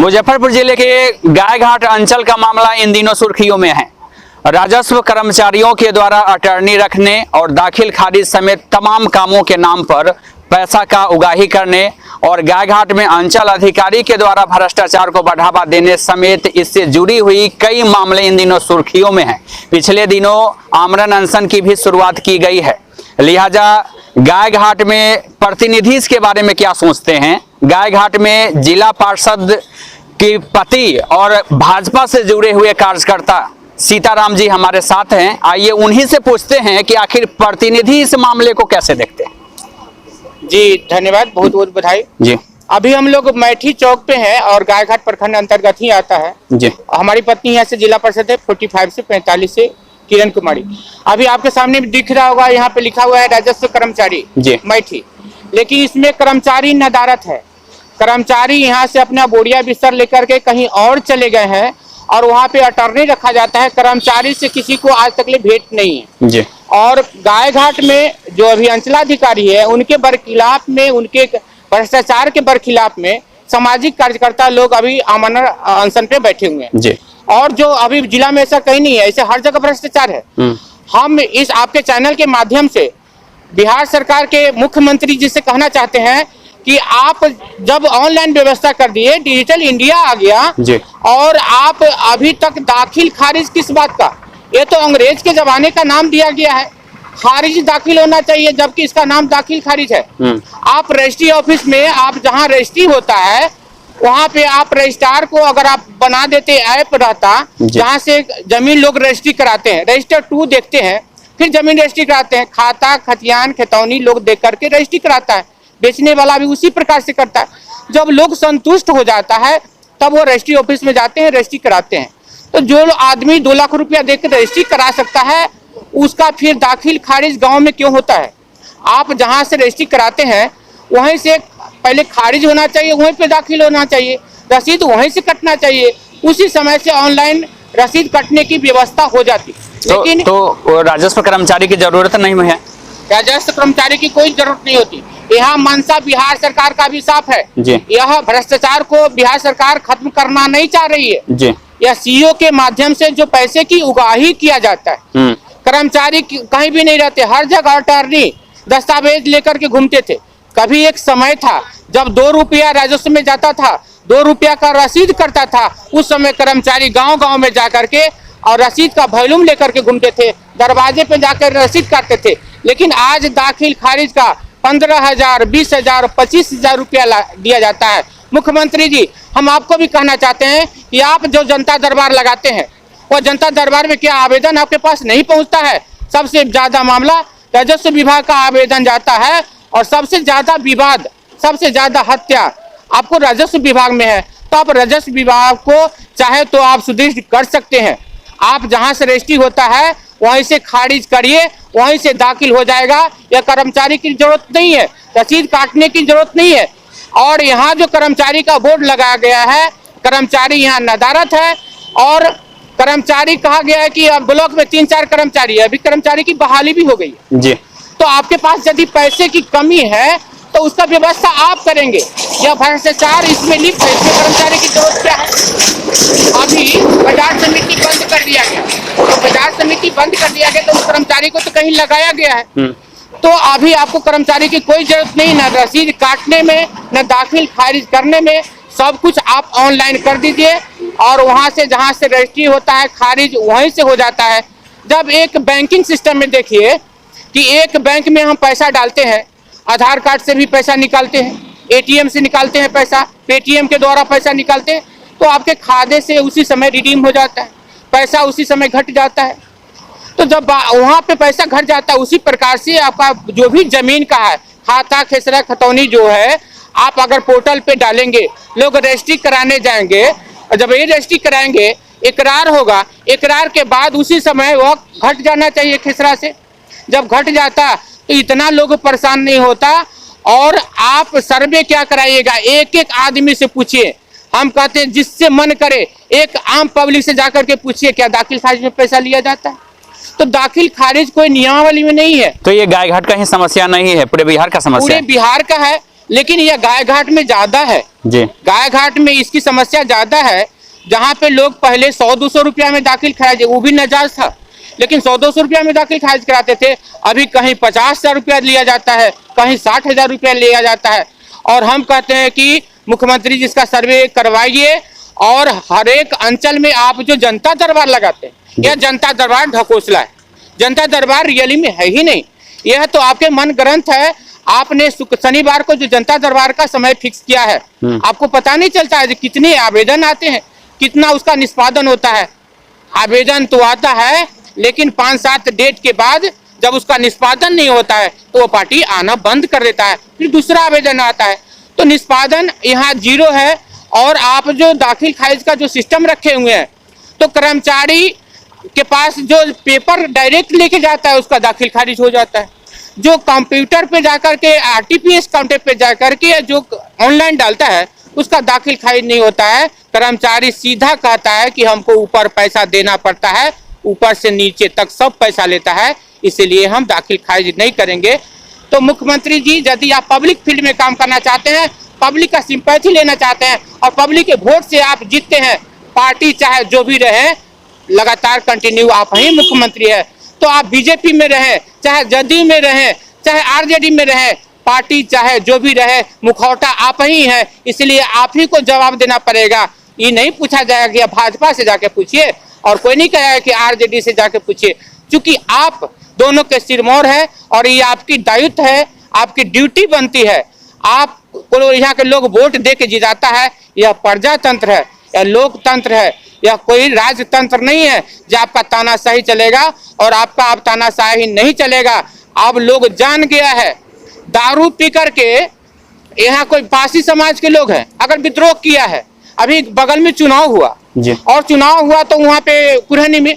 मुजफ्फरपुर जिले के गायघाट अंचल का मामला इन दिनों सुर्खियों में है। राजस्व कर्मचारियों के द्वारा अटॉर्नी रखने और दाखिल खारिज समेत तमाम कामों के नाम पर पैसा का उगाही करने और गायघाट में अंचल अधिकारी के द्वारा भ्रष्टाचार को बढ़ावा देने समेत इससे जुड़ी हुई कई मामले इन दिनों सुर्खियों में हैं। पिछले दिनों आमरण अनशन की भी शुरुआत की गई है। लिहाजा गायघाट में प्रतिनिधि इसके बारे में क्या सोचते हैं। गायघाट में जिला पार्षद की पति और भाजपा से जुड़े हुए कार्यकर्ता सीताराम जी हमारे साथ हैं। आइए उन्हीं से पूछते हैं कि आखिर प्रतिनिधि इस मामले को कैसे देखते हैं। जी धन्यवाद, बहुत बहुत बधाई जी। अभी हम लोग मैठी चौक पे हैं और गायघाट प्रखंड अंतर्गत ही आता है जी। हमारी पत्नी यहाँ से जिला परिषद है 45 से 45 से किरण कुमारी। अभी आपके सामने भी दिख रहा होगा, यहाँ पे लिखा हुआ है राजस्व कर्मचारी मैठी, लेकिन इसमें कर्मचारी नदारत है। कर्मचारी यहाँ से अपना बोरिया बिस्तर लेकर के कहीं और चले गए हैं और वहाँ पे अटॉर्नी रखा जाता है। कर्मचारी से किसी को आज तक भेंट नहीं है जी। और गायघाट में जो अभी अंचलाधिकारी है उनके बरखिलाफ में, उनके भ्रष्टाचार के बरखिलाफ में सामाजिक कार्यकर्ता लोग अभी आमरण अनशन पे बैठे हुए हैं जी। और जो अभी जिला में ऐसा कहीं नहीं है, ऐसे हर जगह भ्रष्टाचार है। हम इस आपके चैनल के माध्यम से बिहार सरकार के मुख्यमंत्री जी से कहना चाहते हैं कि आप जब ऑनलाइन व्यवस्था कर दिए, डिजिटल इंडिया आ गया जी। और आप अभी तक दाखिल खारिज किस बात का, ये तो अंग्रेज के जमाने का नाम दिया गया है। खारिज दाखिल होना चाहिए जबकि इसका नाम दाखिल खारिज है। आप रजिस्ट्री ऑफिस में, आप जहाँ रजिस्ट्री होता है वहाँ पे आप रजिस्ट्रार को अगर आप बना देते, ऐप रहता जहाँ से जमीन लोग रजिस्ट्री कराते हैं, रजिस्टर 2 देखते हैं, फिर जमीन रजिस्ट्री कराते हैं, खाता खतियान खतौनी लोग देख करके रजिस्ट्री कराता है। बेचने वाला भी उसी प्रकार से करता है। जब लोग संतुष्ट हो जाता है तब वो रजिस्ट्री ऑफिस में जाते हैं, रजिस्ट्री कराते हैं। तो जो आदमी 2 लाख रुपया देकर रजिस्ट्री करा सकता है उसका फिर दाखिल खारिज गांव में क्यों होता है। आप जहां से रजिस्ट्री कराते हैं वहीं से पहले खारिज होना चाहिए, वहीं पे दाखिल होना चाहिए, रसीद वहीं से कटना चाहिए, उसी समय से ऑनलाइन रसीद कटने की व्यवस्था हो जाती। लेकिन तो राजस्व कर्मचारी की जरूरत नहीं है। राजस्व कर्मचारी की कोई जरूरत नहीं होती। यहाँ मंशा बिहार सरकार का भी साफ है जी। यह भ्रष्टाचार को बिहार सरकार खत्म करना नहीं चाह रही है जी। यह सीओ के माध्यम से जो पैसे की उगाही किया जाता है, कर्मचारी कहीं भी नहीं रहते, हर जगह अटॉर्नी दस्तावेज लेकर के घूमते थे। कभी एक समय था जब 2 रुपया राजस्व में जाता था, 2 रुपया का रसीद करता था। उस समय कर्मचारी गांव गांव में जाकर के और रसीद का वॉल्यूम लेकर के घूमते थे, दरवाजे पे जाकर रसीद काटते थे। लेकिन आज दाखिल खारिज का 15,000, 20,000, 25,000 रुपया दिया जाता है। मुख्यमंत्री जी, हम आपको भी कहना चाहते हैं कि आप जो जनता दरबार लगाते हैं वो जनता दरबार में क्या आवेदन आपके पास नहीं पहुंचता है। सबसे ज्यादा मामला राजस्व विभाग का आवेदन जाता है और सबसे ज्यादा विवाद, सबसे ज्यादा हत्या आपको राजस्व विभाग में है। तो आप राजस्व विभाग को चाहे तो आप सुदृढ़ कर सकते हैं। आप जहां से रजिस्ट्री होता है वहीं से खारिज करिए, वहीं से दाखिल हो जाएगा। यह कर्मचारी की जरूरत नहीं है, रसीद काटने की जरूरत नहीं है। और यहाँ जो कर्मचारी का बोर्ड लगाया गया है, कर्मचारी यहाँ नदारत है और कर्मचारी कहा गया है कि अब ब्लॉक में 3-4 कर्मचारी है, अभी कर्मचारी की बहाली भी हो गई है जी। तो आपके पास यदि पैसे की कमी है तो उसका व्यवस्था आप करेंगे। यह भ्रष्टाचार इसमें लिप्त है, इसमें कर्मचारी की जरूरत क्या है। अभी बाजार समिति बंद कर दिया गया, तो बाजार समिति बंद कर दिया गया तो उस कर्मचारी को तो कहीं लगाया गया है। तो अभी आपको कर्मचारी की कोई जरूरत नहीं, न रसीद काटने में, न दाखिल खारिज करने में। सब कुछ आप ऑनलाइन कर दीजिए और वहां से जहां से रजिस्ट्री होता है खारिज वहीं से हो जाता है। जब एक बैंकिंग सिस्टम में देखिए कि एक बैंक में हम पैसा डालते हैं, आधार कार्ड से भी पैसा निकालते हैं, एटीएम से निकालते हैं पैसा, पेटीएम के द्वारा पैसा निकालते हैं, तो आपके खाते से उसी समय रिडीम हो जाता है, पैसा उसी समय घट जाता है। तो जब वहाँ पे पैसा घट जाता है, उसी प्रकार से आपका जो भी जमीन का है, खाता खेसरा खतौनी जो है, आप अगर पोर्टल पे डालेंगे, लोग रजिस्ट्री कराने जाएंगे और जब ये रजिस्ट्री कराएंगे, इकरार होगा, इकरार के बाद उसी समय वह घट जाना चाहिए खेसरा से। जब घट जाता तो इतना लोग परेशान नहीं होता। और आप सर्वे क्या कराइएगा, एक एक आदमी से पूछिए। हम कहते हैं जिससे मन करे एक आम पब्लिक से जाकर के पूछिए क्या दाखिल खारिज में पैसा लिया जाता है। तो दाखिल खारिज कोई नियमावली में नहीं है। तो ये गायघाट का ही समस्या नहीं है, पूरे बिहार का समस्या है। पूरे बिहार का है, लेकिन यह गाय घाट में ज्यादा है जी। गाय घाट में इसकी समस्या ज्यादा है, जहाँ पे लोग पहले 100-200 रुपया में दाखिल खारिज, वो भी नाजायज था, लेकिन 100-200 रुपया में दाखिल खारिज कराते थे। अभी कहीं 50,000 रुपया लिया जाता है, कहीं 60,000 रुपया लिया जाता है। और हम कहते हैं कि मुख्यमंत्री जी इसका सर्वे करवाइए और हर एक अंचल में आप जो जनता दरबार लगाते हैं, यह जनता दरबार ढकोसला है, जनता दरबार रियली में है ही नहीं। यह तो आपके मन ग्रंथ है। आपने शनिवार को जो जनता दरबार का समय फिक्स किया है, आपको पता नहीं चलता है कितने आवेदन आते हैं, कितना उसका निष्पादन होता है। आवेदन तो आता है, लेकिन 5-7 डेट के बाद जब उसका निष्पादन नहीं होता है तो वो पार्टी आना बंद कर देता है, फिर दूसरा आवेदन आता है। तो निष्पादन यहाँ 0 है। और आप जो दाखिल खारिज का जो सिस्टम रखे हुए हैं, तो कर्मचारी के पास जो पेपर डायरेक्ट लेके जाता है उसका दाखिल खारिज हो जाता है। जो कंप्यूटर पे जाकर के आरटीपीएस काउंटर पे जाकर के जो ऑनलाइन डालता है उसका दाखिल खारिज नहीं होता है। कर्मचारी सीधा कहता है कि हमको ऊपर पैसा देना पड़ता है, ऊपर से नीचे तक सब पैसा लेता है, इसलिए हम दाखिल खारिज नहीं करेंगे। तो मुख्यमंत्री जी, यदि आप पब्लिक फील्ड में काम करना चाहते हैं, पब्लिक का सिंपैथी लेना चाहते हैं और पब्लिक के वोट से आप जीतते हैं, पार्टी चाहे जो भी रहे लगातार कंटिन्यू आप ही मुख्यमंत्री है, तो आप बीजेपी में रहे, चाहे जदयू में रहे, चाहे आरजेडी में रहे, पार्टी चाहे जो भी रहे, मुखौटा आप ही है, इसलिए आप ही को जवाब देना पड़ेगा। ये नहीं पूछा जाएगा कि आप भाजपा से जाके पूछिए, और कोई नहीं कहेगा कि आरजेडी से जाके पूछिए, क्योंकि आप दोनों के सिरमौर है और ये आपकी दायित्व है, आपकी ड्यूटी बनती है। आप को यहाँ के लोग वोट दे के जिताता है। यह प्रजातंत्र है, यह लोकतंत्र है, यह कोई राजतंत्र नहीं है जो आपका तानाशाही चलेगा। और आपका अब तानाशाही नहीं चलेगा। अब लोग जान गया है, दारू पी करके यहाँ कोई पासी समाज के लोग हैं, अगर विद्रोह किया है, अभी बगल में चुनाव हुआ जी। और चुनाव हुआ तो वहाँ पे कुरहनी में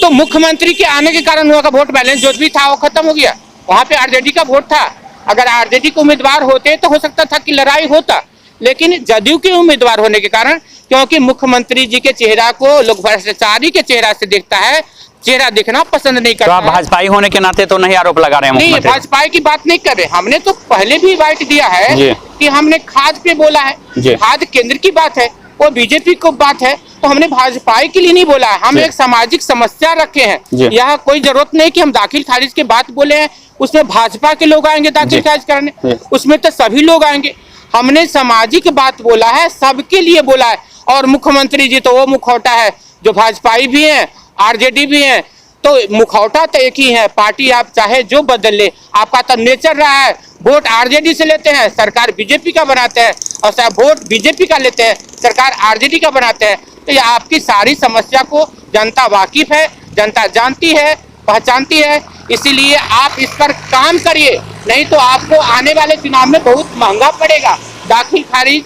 तो मुख्यमंत्री के आने के कारण वहाँ का वोट बैलेंस जो भी था वो खत्म हो गया। वहाँ पे आरजेडी का वोट था, अगर आरजेडी के उम्मीदवार होते तो हो सकता था कि लड़ाई होता, लेकिन जदयू के उम्मीदवार होने के कारण, क्योंकि मुख्यमंत्री जी के चेहरा को लोग भ्रष्टाचारी के चेहरा से देखता है, चेहरा देखना पसंद नहीं करता। तो आप भाजपाई होने के नाते तो नहीं आरोप लगा रहे हैं? नहीं, भाजपा की बात नहीं कर रहे। हमने तो पहले भी बाइट दिया है कि हमने खाद पे बोला है, खाद केंद्र की बात है, वो बीजेपी को बात है, तो हमने भाजपा के लिए नहीं बोला है। हम एक सामाजिक समस्या रखे हैं। यहाँ कोई जरूरत नहीं कि हम दाखिल खारिज की बात बोले हैं, उसमें भाजपा के लोग आएंगे दाखिल खारिज करने, उसमें तो सभी लोग आएंगे। हमने सामाजिक बात बोला है, सबके लिए बोला है। और मुख्यमंत्री जी तो वो मुखौटा है जो भाजपाई भी हैं, आरजेडी भी हैं, तो मुखौटा तो एक ही है। पार्टी आप चाहे जो बदल ले, आपका तो नेचर रहा है, वोट आरजेडी से लेते हैं, सरकार बीजेपी का बनाते हैं, और चाहे वोट बीजेपी का लेते हैं, सरकार आरजेडी का बनाते हैं। तो ये आपकी सारी समस्या को जनता वाकिफ है, जनता जानती है, पहचानती है, इसीलिए आप इस पर काम करिए, नहीं तो आपको आने वाले चुनाव में बहुत महंगा पड़ेगा। दाखिल खारिज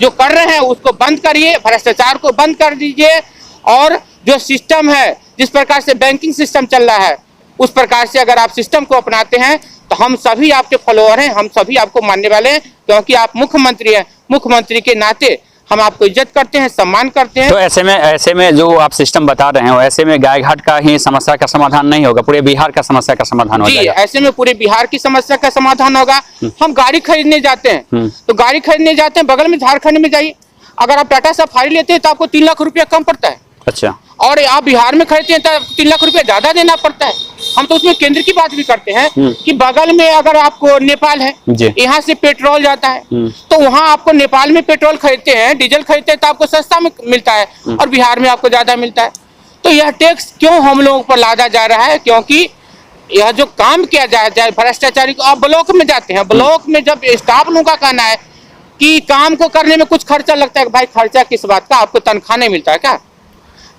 जो कर रहे हैं उसको बंद करिए, भ्रष्टाचार को बंद कर दीजिए, और जो सिस्टम है, जिस प्रकार से बैंकिंग सिस्टम चल रहा है, उस प्रकार से अगर आप सिस्टम को अपनाते हैं तो हम सभी आपके फॉलोअर हैं, हम सभी आपको मानने वाले हैं, क्योंकि आप मुख्यमंत्री हैं। मुख्यमंत्री के नाते हम आपको इज्जत करते हैं, सम्मान करते हैं। तो ऐसे में जो आप सिस्टम बता रहे हैं, ऐसे में गाय घाट का ही समस्या का समाधान नहीं होगा, पूरे बिहार का समस्या का समाधान हो जाएगा? ऐसे में पूरे बिहार की समस्या का समाधान होगा। हम गाड़ी खरीदने जाते हैं, तो गाड़ी खरीदने जाते हैं, बगल में झारखंड में जाइए, अगर आप टाटा सफारी लेते हैं तो आपको 3 लाख रुपया कम पड़ता है। अच्छा। और आप बिहार में खरीदते हैं तो 3 लाख रुपया ज्यादा देना पड़ता है। हम तो उसमें केंद्र की बात भी करते हैं कि बगल में अगर आपको नेपाल है, यहाँ से पेट्रोल जाता है, तो वहाँ आपको नेपाल में पेट्रोल खरीदते हैं, डीजल खरीदते हैं तो आपको सस्ता में मिलता है, और बिहार में आपको ज्यादा मिलता है। तो यह टैक्स क्यों हम लोगों पर लादा जा रहा है? क्योंकि यह जो काम किया जाए भ्रष्टाचारी को, आप ब्लॉक में जाते हैं, ब्लॉक में जब स्टाफ लोगों का कहना है कि काम को करने में कुछ खर्चा लगता है, भाई खर्चा किस बात का? आपको तनख्वाह नहीं मिलता है क्या?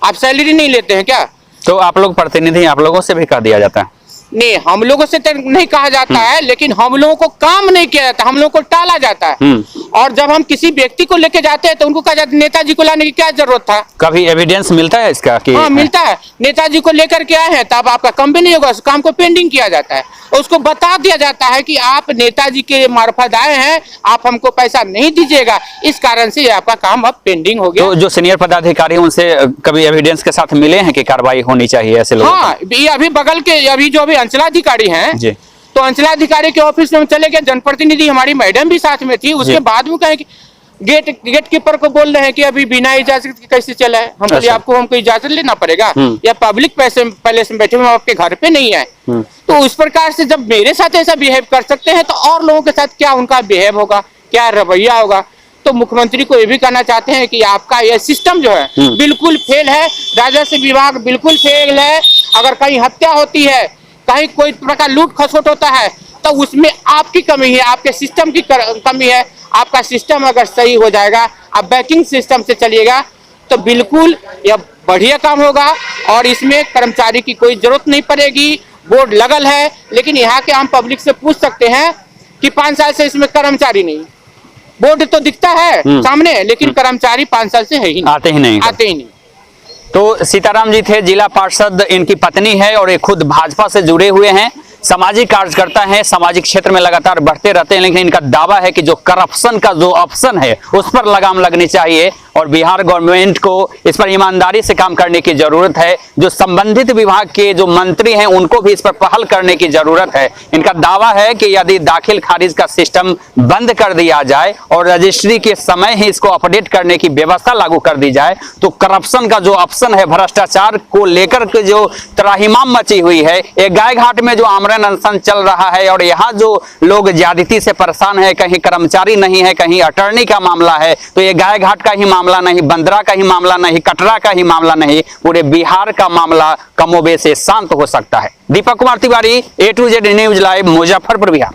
आप सैलरी नहीं लेते हैं क्या? तो आप लोग प्रतिनिधि, आप लोगों से भी कह दिया जाता है? नहीं, हम लोगों से तो नहीं कहा जाता है, लेकिन हम लोगों को काम नहीं किया जाता, हम लोगों को टाला जाता है। और जब हम किसी व्यक्ति को लेके जाते हैं तो उनको कहा जाता है नेताजी को लाने की क्या जरूरत था? कभी एविडेंस मिलता है इसका कि? हाँ, मिलता है। नेताजी को लेकर के आए हैं तब आपका काम भी नहीं होगा, उस काम को पेंडिंग किया जाता है, उसको बता दिया जाता है कि आप नेताजी के मार्फत आए हैं, आप हमको पैसा नहीं दीजिएगा, इस कारण से आपका काम अब पेंडिंग हो गया। तो जो सीनियर पदाधिकारी उनसे कभी एविडेंस के साथ मिले हैं कि कार्रवाई होनी चाहिए ऐसे लोगों? हाँ, अभी बगल के अभी जो अंचलाधिकारी हैं, तो अंचलाधिकारी के ऑफिस में हम चले गए, जनप्रतिनिधि हमारी मैडम भी साथ में थी, उसके बाद में कहे कि गेट कीपर को बोल रहे हैं कि अभी बिना इजाजत के कैसे चला है। हम बोले आपको हमको इजाजत लेना पड़ेगा या पब्लिक पैलेस में बैठे हुए आपके घर पे नहीं है। तो उस प्रकार से जब मेरे साथ ऐसा बिहेव कर सकते हैं तो और लोगों के साथ क्या उनका बिहेव होगा, क्या रवैया होगा। तो मुख्यमंत्री को ये भी कहना चाहते हैं कि आपका यह सिस्टम जो है बिल्कुल फेल है, राजस्व विभाग बिल्कुल फेल है। अगर कहीं हत्या होती है, कहीं कोई प्रकार लूट खसोट होता है तो उसमें आपकी कमी है, आपके सिस्टम की कमी है। आपका सिस्टम अगर सही हो जाएगा, आप बैंकिंग सिस्टम से चलिएगा तो बिल्कुल यह बढ़िया काम होगा और इसमें कर्मचारी की कोई जरूरत नहीं पड़ेगी। बोर्ड लगल है, लेकिन यहाँ के आम पब्लिक से पूछ सकते हैं कि 5 साल से इसमें कर्मचारी नहीं, बोर्ड तो दिखता है सामने लेकिन कर्मचारी 5 साल से है ही नहीं, आते ही नहीं। तो सीताराम जी थे जिला पार्षद, इनकी पत्नी है और ये खुद भाजपा से जुड़े हुए हैं, सामाजिक कार्यकर्ता हैं, सामाजिक क्षेत्र में लगातार बढ़ते रहते हैं। लेकिन इनका दावा है कि जो करप्शन का जो ऑप्शन है उस पर लगाम लगनी चाहिए और बिहार गवर्नमेंट को इस पर ईमानदारी से काम करने की जरूरत है। जो संबंधित विभाग के जो मंत्री हैं उनको भी इस पर पहल करने की जरूरत है। इनका दावा है कि यदि दाखिल खारिज का सिस्टम बंद कर दिया जाए और रजिस्ट्री के समय ही इसको अपडेट करने की व्यवस्था लागू कर दी जाए तो करप्शन का जो ऑप्शन है, भ्रष्टाचार को लेकर के जो त्राहिमाम मची हुई है, एक गाय घाट में जो आमरण अनशन चल रहा है और यहाँ जो लोग ज्यादती से परेशान है, कहीं कर्मचारी नहीं है, कहीं अटर्नी का मामला है, तो ये गाय घाट का ही मामला नहीं, बंदरा का ही मामला नहीं, कटरा का ही मामला नहीं, पूरे बिहार का मामला कमोबेश से शांत हो सकता है। Deepak Kumar Tiwari, A to Z news live, Muzaffarpur, Bihar.